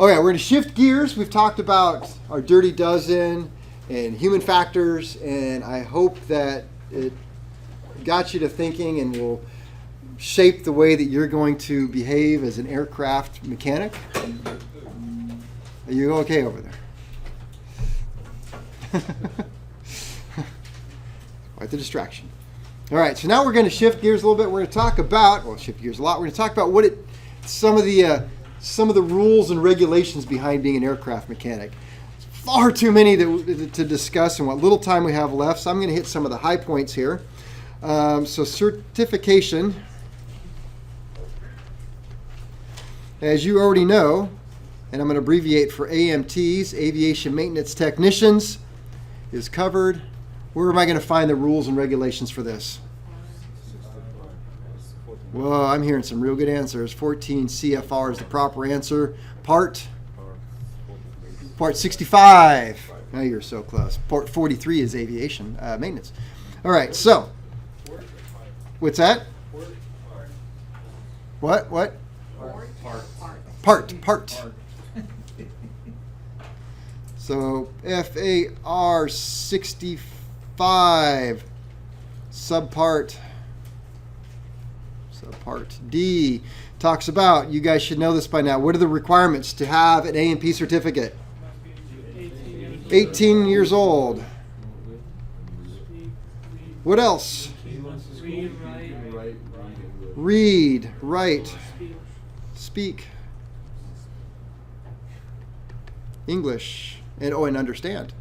Okay, we're going to shift gears. We've talked about our dirty dozen and human factors, and I hope that it got you to thinking and will shape the way that you're going to behave as an aircraft mechanic. Are you okay over there? Quite the distraction. All right, so now we're going to shift gears a little bit. We're going to talk about, shift gears a lot. We're going to talk about some of the rules and regulations behind being an aircraft mechanic. Far too many to discuss in what little time we have left, so I'm going to hit some of the high points here. So certification, as you already know, and I'm going to abbreviate for AMTs, Aviation Maintenance Technicians, is covered. Where am I going to find the rules and regulations for this? Well, I'm hearing some real good answers. 14 CFR is the proper answer. Part 65. Oh, you're so close. Part 43 is aviation maintenance. All right, so what's that? What? Part. So FAR 65, subpart D talks about, you guys should know this by now, what are the requirements to have an A&P certificate? 18 years old. What else? Read, write, speak English, and understand.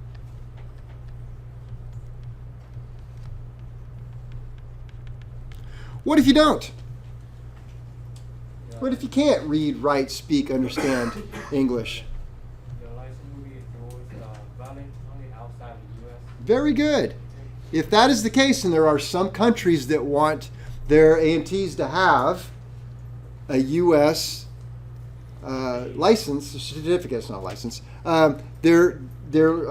What if you don't? What if you can't read, write, speak, understand English? The license will be valid only outside the U.S. Very good. If that is the case, and there are some countries that want their AMTs to have a U.S. License, certificate, it's not a license, their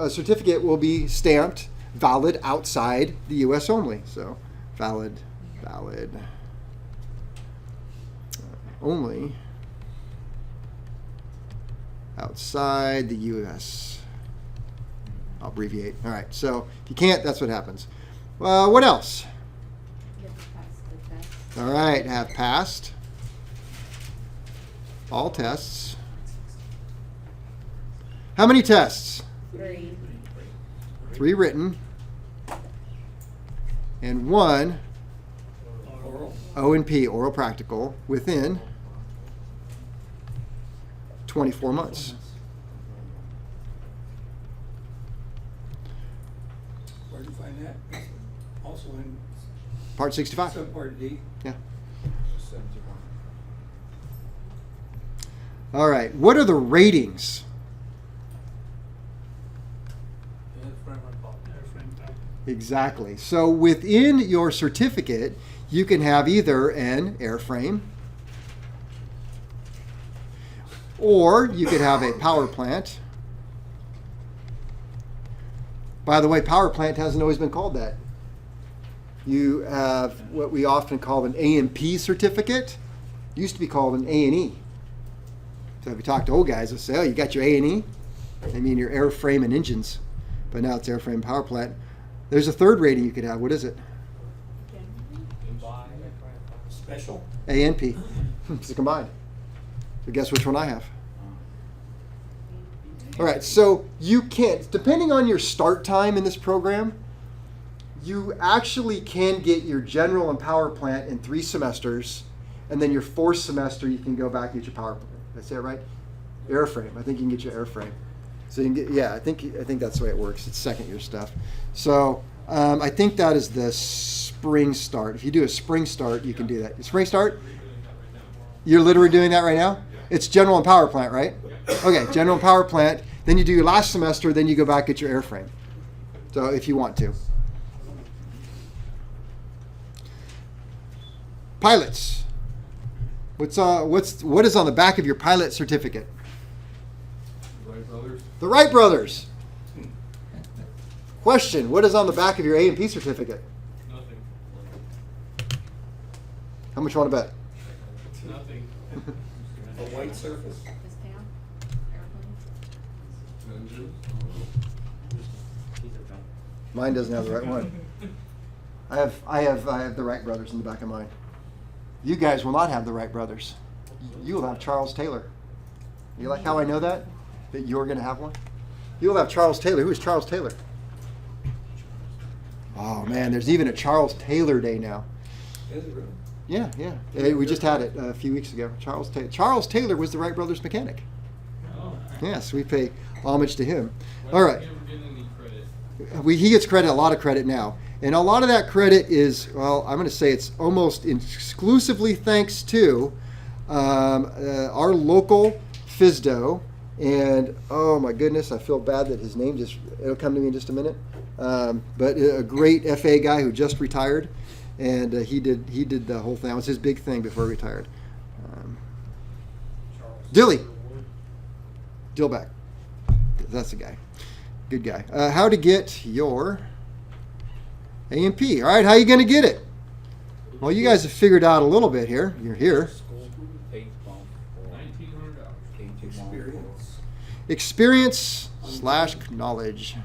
certificate will be stamped valid outside the U.S. only. So valid only outside the U.S. I'll abbreviate. All right, so if you can't, that's what happens. What else? You have to pass the test. All right, have passed all tests. How many tests? 3. 3 written and 1 O&P, oral practical, within 24 months. Where do you find that? Also in Part 65. subpart D. Yeah. All right. What are the ratings? Exactly. So within your certificate, you can have either an airframe, or you could have a power plant. By the way, power plant hasn't always been called that. You have what we often call an A&P certificate. It used to be called an A&E. So if you talk to old guys, they'll say, oh, you got your A&E? They mean your airframe and engines. But now it's airframe power plant. There's a third rating you could have. What is it? Special. A&P. It's combined. So guess which one I have? All right, so you can't, depending on your start time in this program, you actually can get your general and power plant in 3 semesters, and then your 4th semester you can go back and get your power plant. Did I say it right? Airframe. I think you can get your airframe. So you can get, yeah, I think that's the way it works. It's second year stuff. So I think that is the spring start. If you do a spring start, you can do that. Spring start? You're literally doing that right now? It's general and power plant, right? Okay, general and power plant. Then you do your last semester, then you go back and get your airframe. So if you want to. Pilots. What is on the back of your pilot certificate? Wright brothers. The Wright brothers. Question, what is on the back of your A&P certificate? Nothing. How much you want to bet? Nothing. A white surface. This town? engines. Mine doesn't have the right one. I have the Wright brothers in the back of mine. You guys will not have the Wright brothers. You will have Charles Taylor. You like how I know that? That you're going to have one? You'll have Charles Taylor. Who is Charles Taylor? Oh man, there's even a Charles Taylor Day now. Is it really? Yeah, yeah. We just had it a few weeks ago. Charles Taylor. Charles Taylor was the Wright brothers mechanic. Oh. Yes, we pay homage to him. Why All doesn't right. he ever get any credit? He gets credit, a lot of credit now. And a lot of that credit is, well, I'm going to say it's almost exclusively thanks to our local FISDO. And oh my goodness, I feel bad that his name it'll come to me in just a minute. But a great FA guy who just retired. And he did the whole thing. That was his big thing before he retired. Dilly. Dillback. That's the guy. Good guy. How to get your A&P. All right, how are you going to get it? Well, you guys have figured out a little bit here. You're here. $1,900. Experience. Experience/knowledge.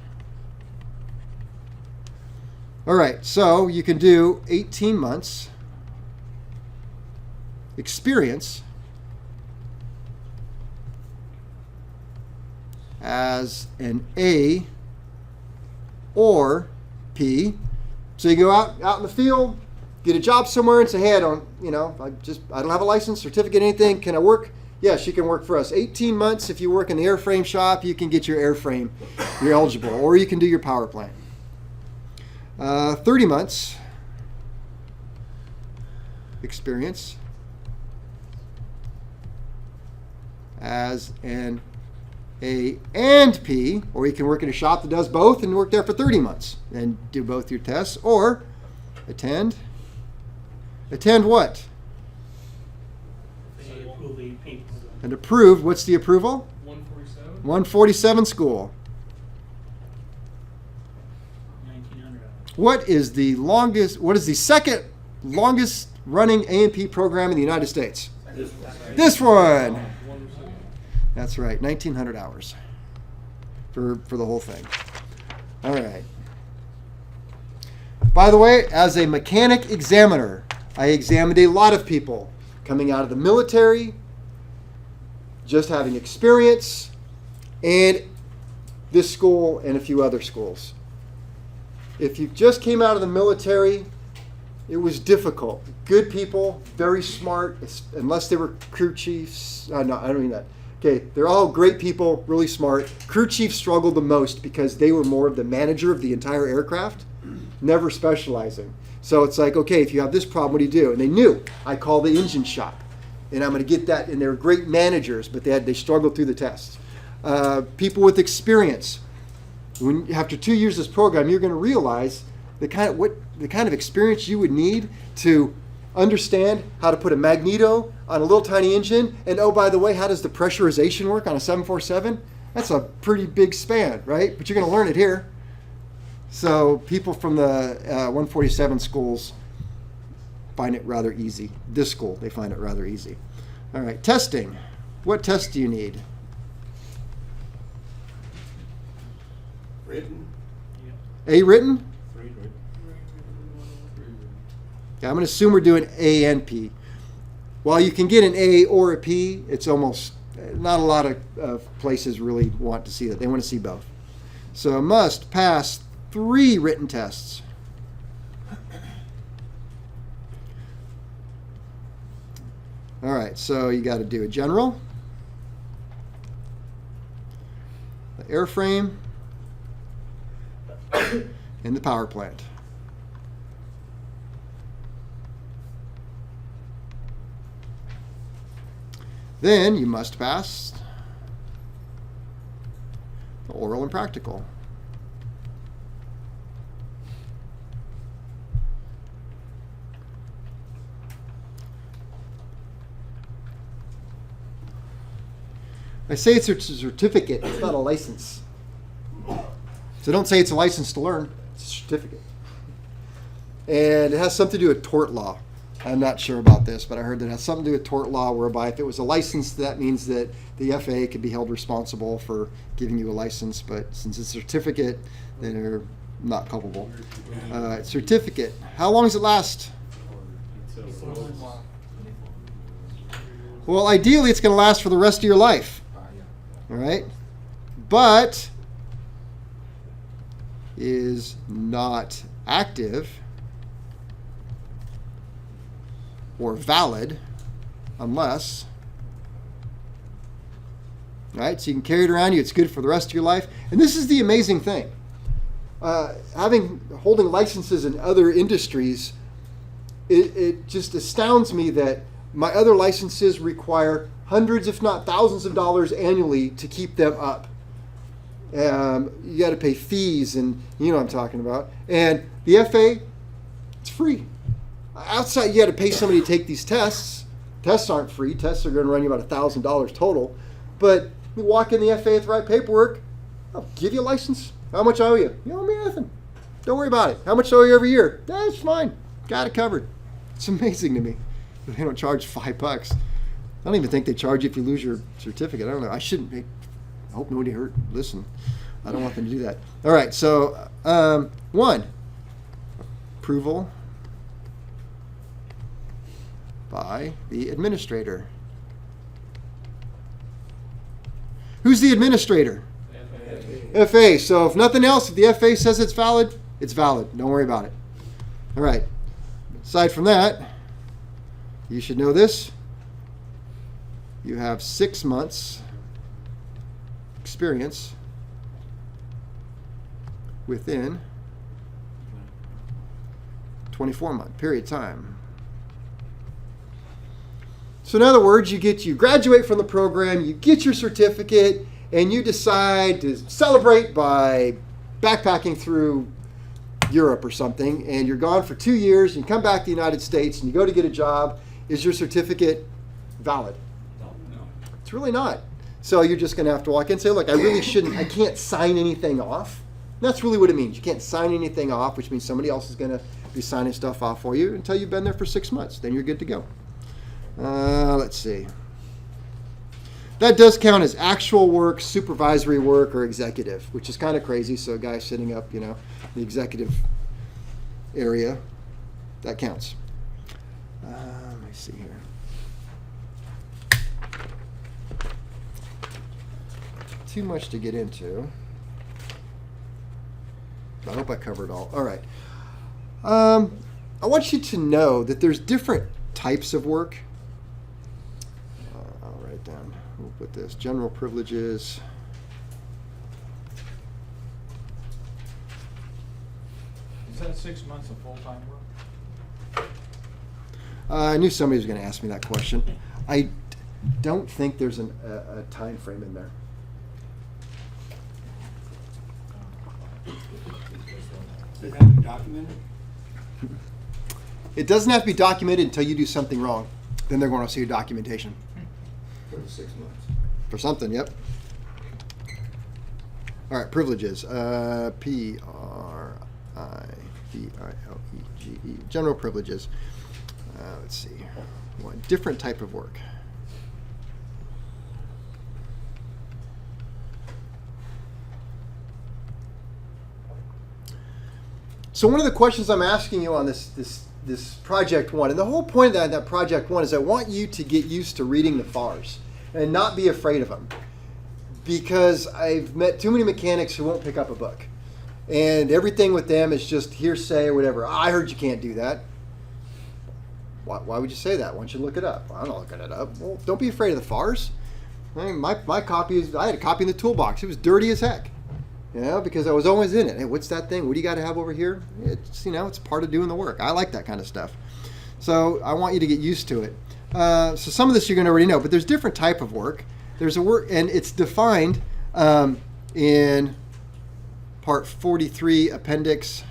All right, so you can do 18 months experience as an A or P. So you go out in the field, get a job somewhere and say, hey, I don't have a license, certificate, anything. Can I work? Yes, you can work for us. 18 months, if you work in the airframe shop, you can get your airframe. You're eligible. Or you can do your power plant. 30 months experience as an A and P, or you can work in a shop that does both and work there for 30 months and do both your tests, or attend what? And approved. What's the approval? 147? 147 school. 1900. What is the second longest running A&P program in the United States? This one. That's right, 1,900 hours for the whole thing. All right. By the way, as a mechanic examiner, I examined a lot of people coming out of the military, just having experience, and this school and a few other schools. If you just came out of the military, it was difficult. Good people, very smart, unless they were crew chiefs. No, I don't mean that. Okay, they're all great people, really smart. Crew chiefs struggled the most because they were more of the manager of the entire aircraft, never specializing. So it's like, okay, if you have this problem, what do you do? And they knew. I call the engine shop, and I'm going to get that. And they're great managers, but they struggled through the tests. People with experience. After 2 years of this program, you're going to realize the kind of experience you would need to understand how to put a magneto on a little tiny engine, and oh, by the way, how does the pressurization work on a 747? That's a pretty big span, right? But you're going to learn it here. So people from the 147 schools find it rather easy. This school, they find it rather easy. All right, testing. What test do you need? Written. A written? Three, right? Yeah, I'm going to assume we're doing A and P. While you can get an A or a P, it's almost not a lot of places really want to see that. They want to see both. So must pass 3 written tests. All right, so you got to do a general, the airframe, and the power plant. Then you must pass the oral and practical. I say it's a certificate, it's not a license. So don't say it's a license to learn, it's a certificate. And it has something to do with tort law. I'm not sure about this, but I heard that it has something to do with tort law, whereby if it was a license, that means that the FAA could be held responsible for giving you a license, but since it's a certificate, then they're not culpable. Certificate. How long does it last? Well, ideally, it's going to last for the rest of your life. All right? But is not active or valid unless, right? So you can carry it around you. It's good for the rest of your life. And this is the amazing thing. Holding licenses in other industries, it just astounds me that my other licenses require hundreds, if not thousands of dollars annually to keep them up. You got to pay fees, and you know what I'm talking about. And the FA, it's free. Outside, you got to pay somebody to take these tests. Tests aren't free. Tests are going to run you about $1,000 total. But you walk in the FA with the right paperwork, I'll give you a license. How much I owe you? You owe me nothing. Don't worry about it. How much I owe you every year? That's fine. Got it covered. It's amazing to me. They don't charge $5. I don't even think they charge you if you lose your certificate. I don't know. I shouldn't. I hope nobody listen. I don't want them to do that. All right. So, 1, approval by the administrator. Who's the administrator? FA. So if nothing else, if the FA says it's valid, it's valid. Don't worry about it. All right. Aside from that, you should know this. You have 6 months experience within 24-month period of time. So in other words, you graduate from the program, you get your certificate, and you decide to celebrate by backpacking through Europe or something, and you're gone for 2 years, and you come back to the United States, and you go to get a job. Is your certificate valid? No. It's really not. So you're just going to have to walk in and say, look, I can't sign anything off. And that's really what it means. You can't sign anything off, which means somebody else is going to be signing stuff off for you until you've been there for 6 months. Then you're good to go. Let's see. That does count as actual work, supervisory work, or executive, which is kind of crazy. So a guy sitting up, the executive area, that counts. Let me see here. Too much to get into. I hope I covered all. All right. I want you to know that there's different types of work. I'll write it down. We'll put this. General privileges. Is that 6 months of full-time work? I knew somebody was going to ask me that question. I don't think there's a time frame in there. Does it have to be documented? It doesn't have to be documented until you do something wrong. Then they're going to see your documentation. For 6 months. For something, yep. All right, privileges. Privilegege. General privileges. Let's see. One different type of work. So one of the questions I'm asking you on this project 1, and the whole point of that project 1 is I want you to get used to reading the FARs and not be afraid of them, because I've met too many mechanics who won't pick up a book, and everything with them is just hearsay or whatever. I heard you can't do that. Why would you say that? Why don't you look it up? I'm not looking it up. Well, don't be afraid of the FARs. I mean, my copy I had a copy in the toolbox. It was dirty as heck. Because I was always in it. Hey, what's that thing? What do you got to have over here? It's it's part of doing the work. I like that kind of stuff. So I want you to get used to it. So some of this you're going to already know, but there's different type of work. There's a work, and it's defined in Part 43, Appendix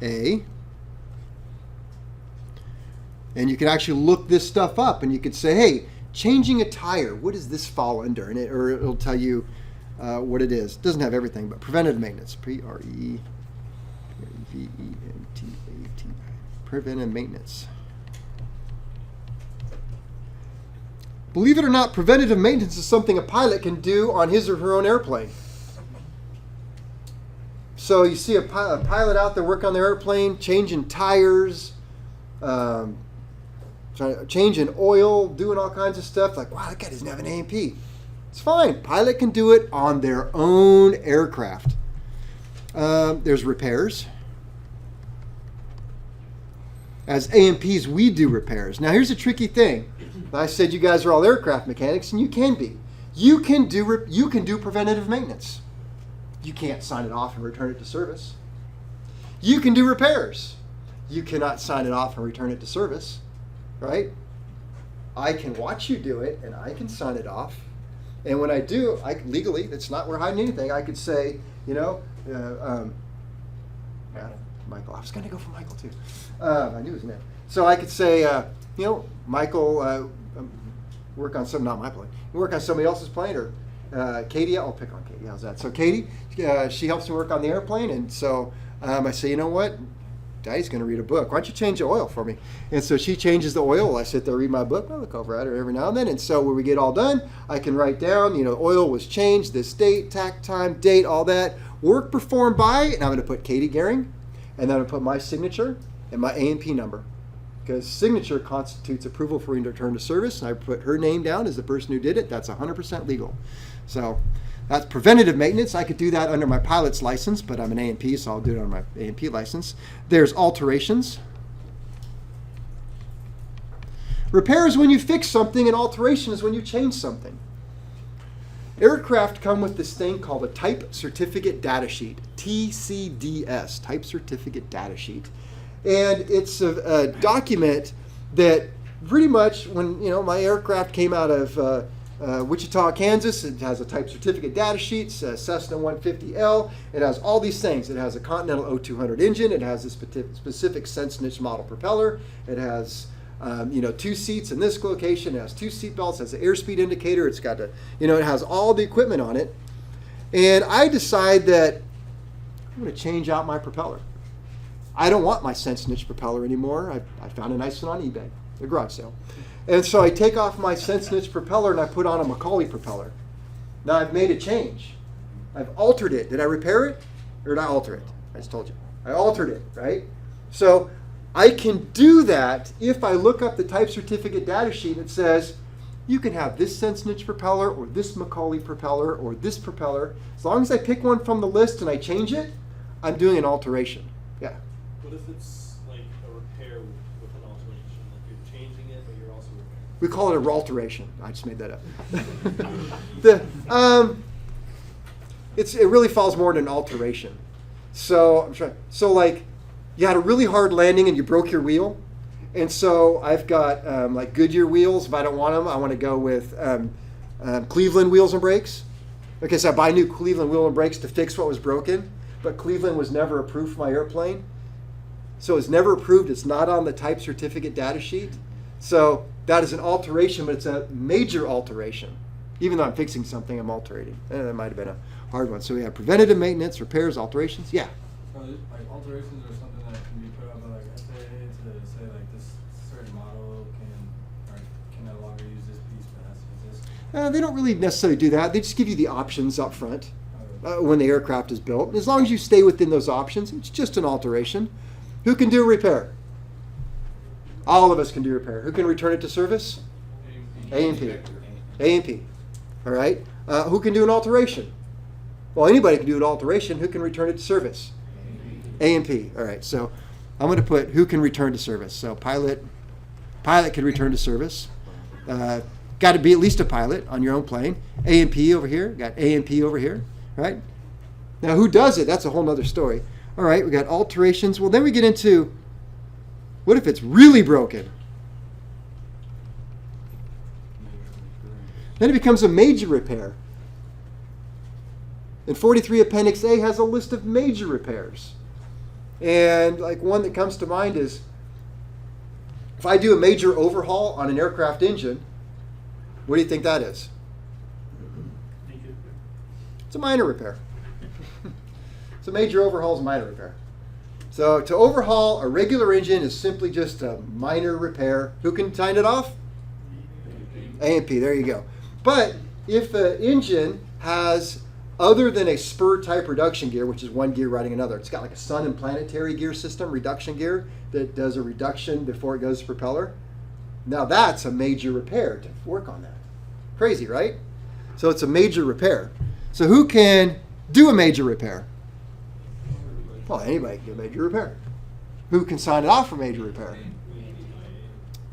A. And you can actually look this stuff up, and you could say, hey, changing a tire, what does this fall under? And it'll tell you what it is. It doesn't have everything, but preventative maintenance. Preventative. preventive maintenance. Believe it or not, preventative maintenance is something a pilot can do on his or her own airplane. So you see a pilot out there working on their airplane, changing tires, changing oil, doing all kinds of stuff. Like, wow, that guy doesn't have an A&P. It's fine. Pilot can do it on their own aircraft. There's repairs. As A&Ps, we do repairs. Now, here's a tricky thing. I said you guys are all aircraft mechanics, and you can be. You can do preventative maintenance. You can't sign it off and return it to service. You can do repairs. You cannot sign it off and return it to service, right? I can watch you do it, and I can sign it off. And when I do, legally, that's not we're hiding anything. I could say, Michael. I was going to go for Michael too. I knew his name. So I could say, Michael, work on some, not my plane. Work on somebody else's plane, or Katie. I'll pick on Katie. How's that? So Katie, she helps me work on the airplane, and so I say, you know what? Daddy's going to read a book. Why don't you change the oil for me? And so she changes the oil. I sit there, read my book. I look over at her every now and then. And so when we get all done, I can write down, oil was changed, this date, tack time, date, all that. Work performed by, and I'm going to put Katie Gehring, and then I'm going to put my signature and my A&P number. Because signature constitutes approval for return to service, and I put her name down as the person who did it. That's 100% legal. So that's preventative maintenance. I could do that under my pilot's license, but I'm an A&P, so I'll do it on my A&P license. There's alterations. Repair is when you fix something, and alteration is when you change something. Aircraft come with this thing called a Type Certificate Data Sheet, TCDS, Type Certificate Data Sheet. And it's a document that pretty much, when my aircraft came out of Wichita, Kansas, it has a type certificate data sheet, Cessna 150L. It has all these things. It has a Continental O200 engine. It has a specific sense niche model propeller. It has 2 seats in this location. It has 2 seat belts. It has an airspeed indicator. It's got it has all the equipment on it. And I decide that I'm going to change out my propeller. I don't want my sense niche propeller anymore. I found a nice one on eBay, a garage sale. And so I take off my sense niche propeller and I put on a Macaulay propeller. Now I've made a change. I've altered it. Did I repair it or did I alter it? I just told you. I altered it, right? So I can do that if I look up the type certificate data sheet and it says, you can have this sense niche propeller or this Macaulay propeller or this propeller. As long as I pick one from the list and I change it, I'm doing an alteration. Yeah. What if it's like a repair with an alteration? Like you're changing it, but you're also repairing? We call it a alteration. I just made that up. It really falls more into an alteration. So like you had a really hard landing and you broke your wheel, and so I've got like Goodyear wheels. If I don't want them, I want to go with Cleveland wheels and brakes. Okay, so I buy new Cleveland wheel and brakes to fix what was broken, but Cleveland was never approved for my airplane. So it's never approved. It's not on the type certificate data sheet. So that is an alteration, but it's a major alteration. Even though I'm fixing something, I'm alterating. And that might have been a hard one. So we have preventative maintenance, repairs, alterations. Yeah. So like alterations are something that can be put up by like FAA to say like this certain model can no longer use this piece, but has to exist. They don't really necessarily do that. They just give you the options up front when the aircraft is built. As long as you stay within those options, it's just an alteration. Who can do repair? All of us can do repair. Who can return it to service? A&P. A&P. All right. Who can do an alteration? Well, anybody can do an alteration. Who can return it to service? A&P. All right. So I'm going to put who can return to service. So pilot can return to service. Got to be at least a pilot on your own plane. A&P over here. Got A&P over here. Right. Now who does it? That's a whole other story. All right, we got alterations. Well, then we get into, what if it's really broken? Then it becomes a major repair. And 43 Appendix A has a list of major repairs. And like one that comes to mind is, if I do a major overhaul on an aircraft engine, what do you think that is? It's a minor repair. So major overhaul is a minor repair. So So to overhaul a regular engine is simply just a minor repair. Who can sign it off? A&P, there you go. But if the engine has, other than a spur type reduction gear, which is one gear riding another, it's got like a sun and planetary gear system, reduction gear, that does a reduction before it goes to propeller. Now that's a major repair to work on that. Crazy, right? So it's a major repair. So who can do a major repair? Well, anybody can do a major repair. Who can sign it off for major repair?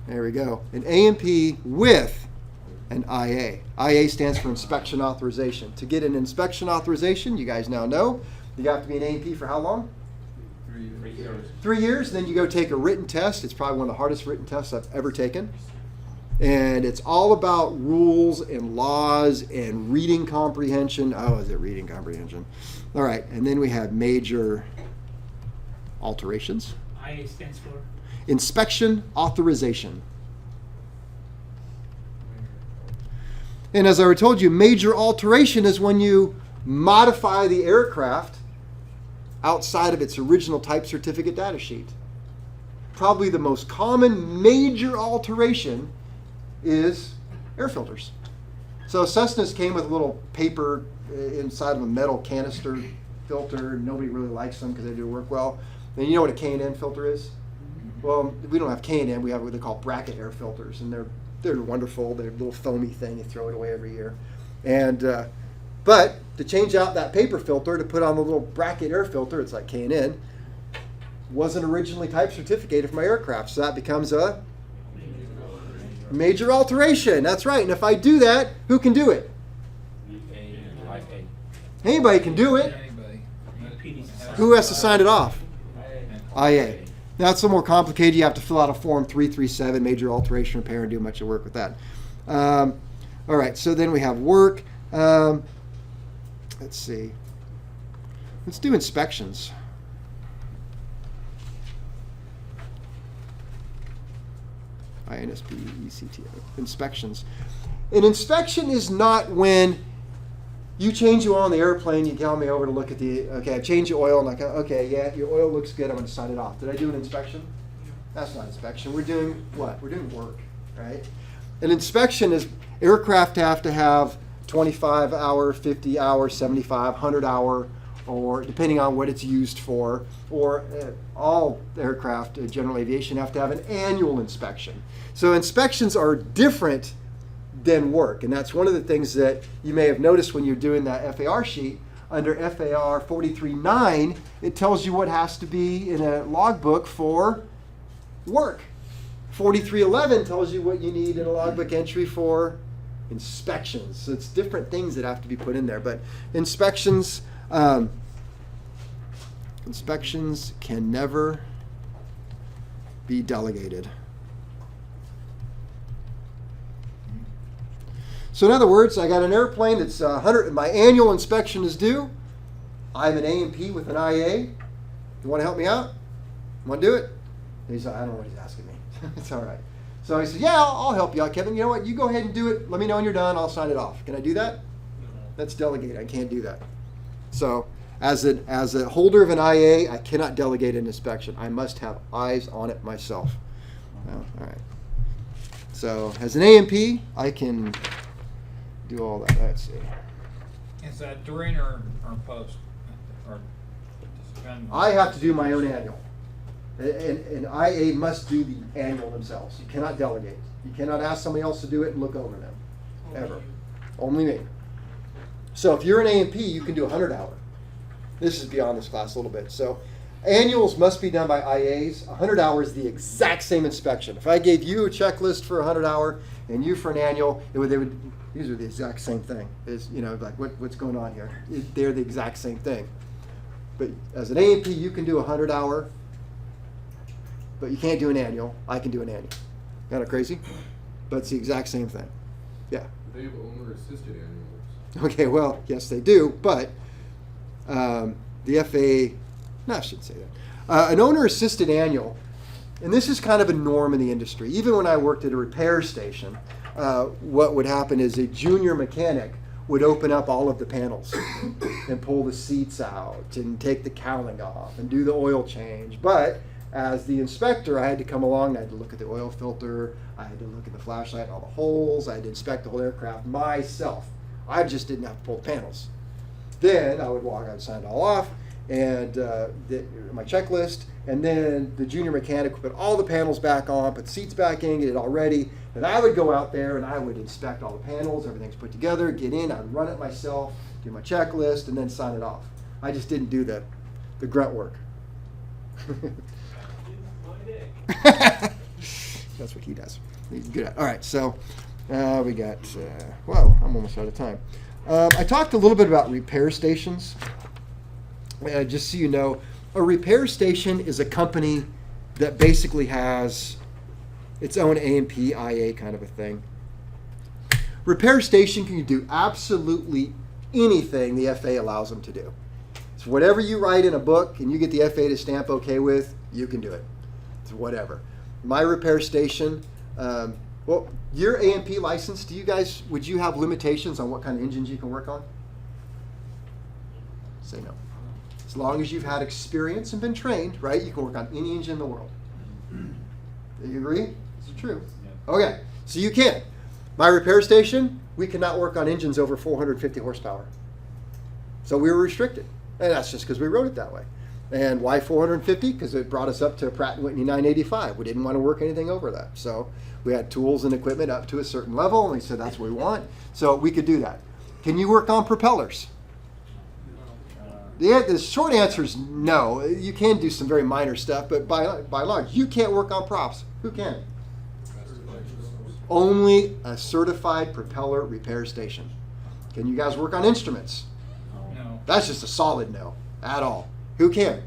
There we go. An A&P with an IA. IA stands for inspection authorization. To get an inspection authorization, you guys now know, you have to be an A&P for how long? 3 years. 3 years. Then you go take a written test. It's probably one of the hardest written tests I've ever taken. And it's all about rules and laws and reading comprehension. Oh, is it reading comprehension? All right. And then we have major alterations. IA stands for? Inspection authorization. And as I already told you, major alteration is when you modify the aircraft outside of its original type certificate data sheet. Probably the most common major alteration is air filters. So Cessnas came with a little paper inside of a metal canister filter. Nobody really likes them because they do work well. And you know what a K&N filter is? Well, we don't have K&N. We have what they call bracket air filters, and they're wonderful. They're a little foamy thing. You throw it away every year. And but to change out that paper filter to put on the little bracket air filter, it's like K&N, wasn't originally type certificated for my aircraft. So that becomes a major alteration. That's right. And if I do that, who can do it? Anybody can do it. Who has to sign it off? IA. Now it's a little more complicated. You have to fill out a form 337, major alteration repair, and do much of work with that. All right, so then we have work. Let's see. Let's do inspections. INSPECTO. Inspections. An inspection is not when you change the oil on the airplane, you call me over to look at okay, I changed the oil, and okay, yeah, your oil looks good, I'm going to sign it off. Did I do an inspection? That's not inspection. We're doing what? We're doing work, right? An inspection is aircraft have to have 25 hour, 50 hour, 75, 100 hour, or depending on what it's used for, or all aircraft, general aviation, have to have an annual inspection. So inspections are different than work, and that's one of the things that you may have noticed when you're doing that FAR sheet. Under FAR 43.9, it tells you what has to be in a logbook for work. 43.11 tells you what you need in a logbook entry for inspections. So it's different things that have to be put in there, but inspections can never be delegated. So in other words, I got an airplane that's 100. My annual inspection is due. I'm an A&P with an IA. You want to help me out? Want to do it? He's like, I don't know what he's asking me. It's all right. So he said, yeah, I'll help you out, Kevin. You know what? You go ahead and do it. Let me know when you're done. I'll sign it off. Can I do that? That's delegated. I can't do that. So as a holder of an IA, I cannot delegate an inspection. I must have eyes on it myself. All right. So as an A&P, I can do all that. Let's see. Is that during or post? Or I have to do my own annual. And IA must do the annual themselves. You cannot delegate. You cannot ask somebody else to do it and look over them. Ever. Only me. So if you're an A&P, you can do 100 hour. This is beyond this class a little bit. So annuals must be done by IAs. 100 hours, the exact same inspection. If I gave you a checklist for 100 hour and you for an annual, these are the exact same thing. Is like what's going on here? They're the exact same thing. But as an A&P, you can do 100 hour, but you can't do an annual. I can do an annual. Kind of crazy, but it's the exact same thing. Yeah. They have owner-assisted annuals. Okay. Well, yes, they do, but the FAA. No, I shouldn't say that. An owner-assisted annual, and this is kind of a norm in the industry. Even when I worked at a repair station, what would happen is a junior mechanic would open up all of the panels and pull the seats out and take the cowling off and do the oil change. But as the inspector, I had to come along. I had to look at the oil filter. I had to look at the flashlight and all the holes. I had to inspect the whole aircraft myself. I just didn't have to pull the panels. Then I would sign it all off, and my checklist, and then the junior mechanic would put all the panels back on, put the seats back in, get it all ready. Then I would go out there and I would inspect all the panels, everything's put together, get in, I'd run it myself, do my checklist, and then sign it off. I just didn't do the grunt work. That's what he does. He's good at it. All right, so we got, I'm almost out of time. I talked a little bit about repair stations. Just so you know, a repair station is a company that basically has its own A&P, IA kind of a thing. Repair station can do absolutely anything the FAA allows them to do. So whatever you write in a book and you get the FAA to stamp okay with, you can do it. It's whatever. My repair station, your A&P license, would you have limitations on what kind of engines you can work on? Say no. As long as you've had experience and been trained, right, you can work on any engine in the world. Do you agree? Is it true? Yeah. Okay, so you can. My repair station, we cannot work on engines over 450 horsepower. So we were restricted. And that's just because we wrote it that way. And why 450? Because it brought us up to a Pratt & Whitney 985. We didn't want to work anything over that. So we had tools and equipment up to a certain level, and we said that's what we want. So we could do that. Can you work on propellers? The short answer is no. You can do some very minor stuff, but by and large, you can't work on props. Who can? Only a certified propeller repair station. Can you guys work on instruments? No. That's just a solid no, at all. Who can?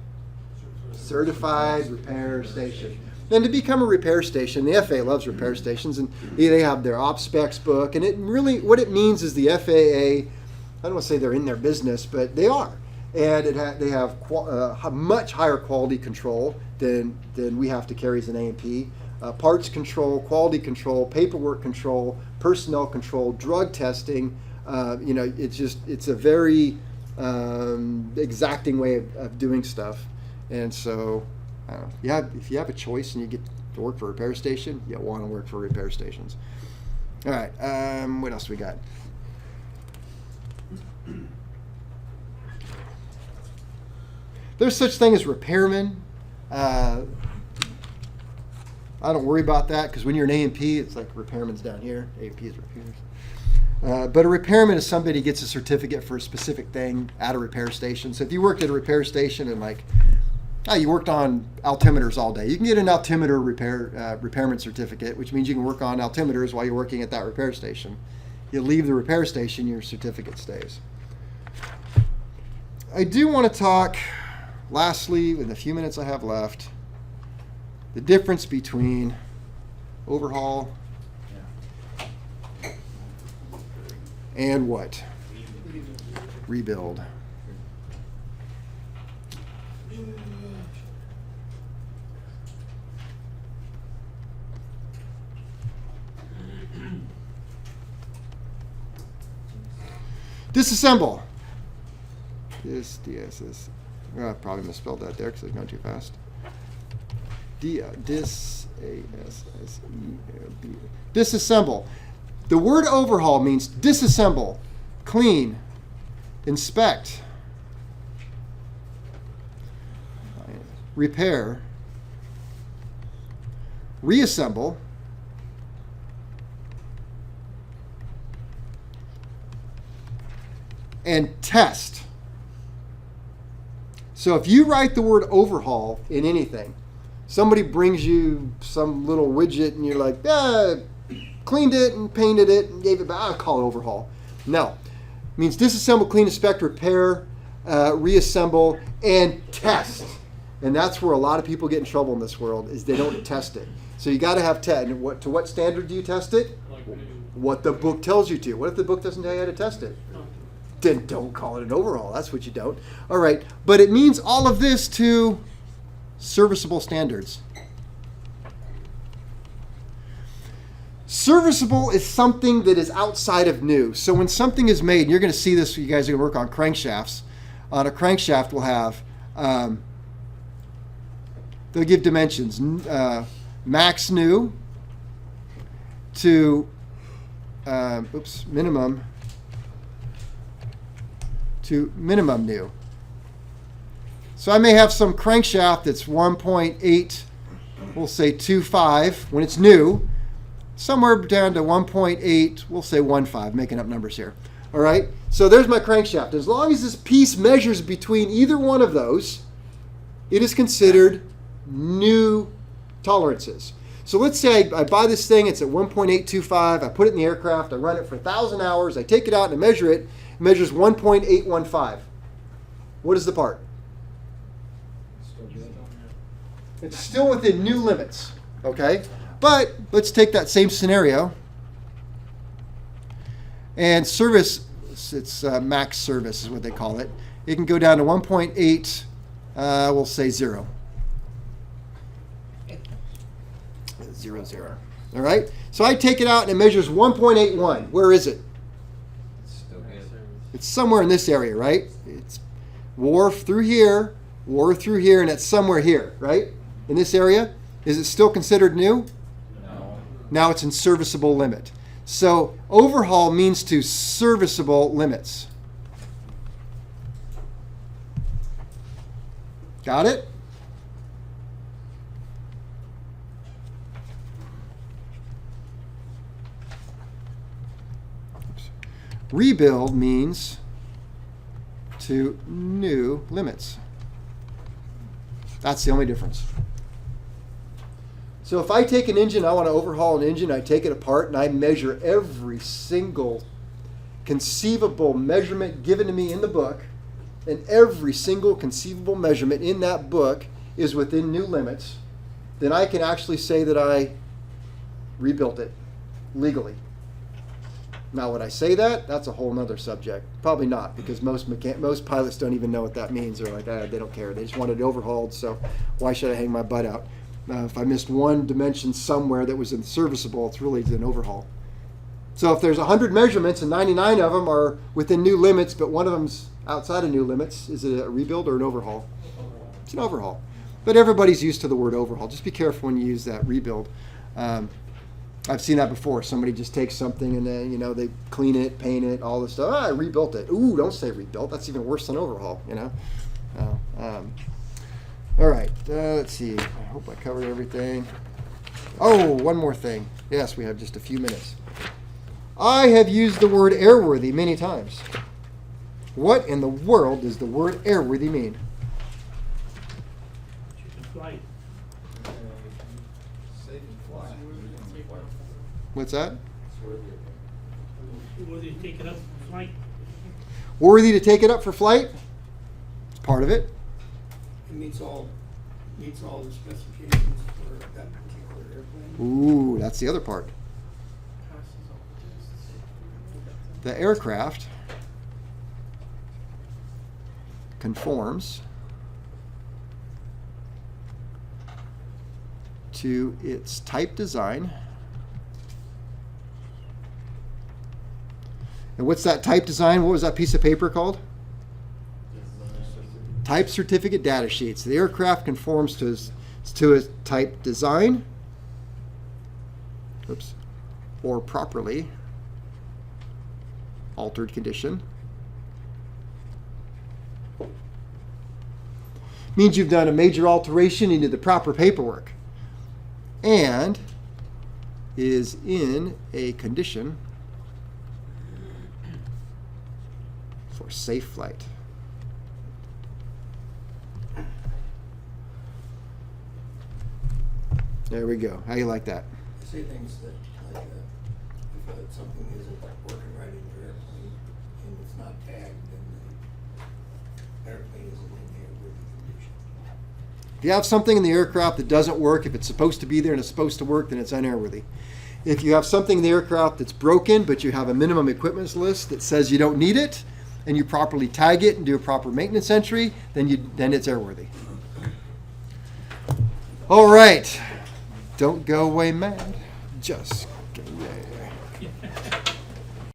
Certified repair station. And to become a repair station, the FAA loves repair stations, and they have their op specs book, and it really, what it means is the FAA, I don't want to say they're in their business, but they are. And they have much higher quality control than we have to carry as an A&P. Parts control, quality control, paperwork control, personnel control, drug testing. It's a very exacting way of doing stuff. And so, if you have a choice and you get to work for a repair station, you want to work for repair stations. All right, what else we got? There's such thing as repairmen. I don't worry about that because when you're an A&P, it's like repairmen's down here. A&P is repairs. But a repairman is somebody who gets a certificate for a specific thing at a repair station. So if you worked at a repair station and you worked on altimeters all day, you can get an altimeter repairman certificate, which means you can work on altimeters while you're working at that repair station. You leave the repair station, your certificate stays. I do want to talk, lastly, in the few minutes I have left, the difference between overhaul and what? Rebuild. Disassemble. I probably misspelled that there because I was going too fast. Disassemble. The word overhaul means disassemble, clean, inspect, repair, reassemble, and test. So if you write the word overhaul in anything, somebody brings you some little widget and you're like, cleaned it and painted it and gave it back, I'll call it overhaul. No. It means disassemble, clean, inspect, repair, reassemble, and test. And that's where a lot of people get in trouble in this world, is they don't test it. So you got to have test. And to what standard do you test it? What the book tells you to. What if the book doesn't tell you how to test it? Then don't call it an overhaul. That's what you don't. All right. But it means all of this to serviceable standards. Serviceable is something that is outside of new. So when something is made, and you're going to see this, you guys are going to work on crankshafts. on a crankshaft will have, they'll give dimensions, max new to, minimum to minimum new. So I may have some crankshaft that's 1.8, we'll say 2.5 when it's new, somewhere down to 1.8, we'll say 1.5, making up numbers here. All right, so there's my crankshaft. As long as this piece measures between either one of those, it is considered new tolerances. So let's say I buy this thing, it's at 1.825, I put it in the aircraft, I run it for 1,000 hours, I take it out and measure it, it measures 1.815. What is the part? It's still within new limits, okay? But let's take that same scenario and service, it's max service is what they call it. It can go down to 1.8, we'll say 0. 0, 0. All right? So I take it out and it measures 1.81. Where is it? It's somewhere in this area, right? It's wore through here, and it's somewhere here, right? In this area. Is it still considered new? No. Now it's in serviceable limit. So overhaul means to serviceable limits. Got it? Rebuild means to new limits. That's the only difference. So if I take an engine, I want to overhaul an engine, I take it apart and I measure every single conceivable measurement given to me in the book, and every single conceivable measurement in that book is within new limits, then I can actually say that I rebuilt it legally. Now, would I say that? That's a whole nother subject. Probably not, because most pilots don't even know what that means. They're like, they don't care. They just want it overhauled, so why should I hang my butt out? If I missed one dimension somewhere that was serviceable, it's really an overhaul. So if there's 100 measurements and 99 of them are within new limits, but one of them's outside of new limits, is it a rebuild or an overhaul? It's an overhaul. But everybody's used to the word overhaul. Just be careful when you use that rebuild. I've seen that before. Somebody just takes something and then, they clean it, paint it, all this stuff. I rebuilt it. Ooh, don't say rebuilt. That's even worse than overhaul, All right, let's see. I hope I covered everything. Oh, one more thing. Yes, we have just a few minutes. I have used the word airworthy many times. What in the world does the word airworthy mean? Flight. What's that? Worthy to take it up for flight. Worthy to take it up for flight? It's part of it. It meets all the specifications for that particular airplane. Ooh, that's the other part. The aircraft conforms to its type design. And what's that type design? What was that piece of paper called? Type certificate data sheets. The aircraft conforms to its type design, or properly altered condition. Means you've done a major alteration into the proper paperwork and is in a condition for safe flight. There we go. How you like that? I say things that, like, if something isn't working right in your airplane and it's not tagged, then the airplane isn't in the airworthy condition. If you have something in the aircraft that doesn't work, if it's supposed to be there and it's supposed to work, then it's unairworthy. If you have something in the aircraft that's broken, but you have a minimum equipment list that says you don't need it, and you properly tag it and do a proper maintenance entry, then it's airworthy. All right. Don't go away mad. Just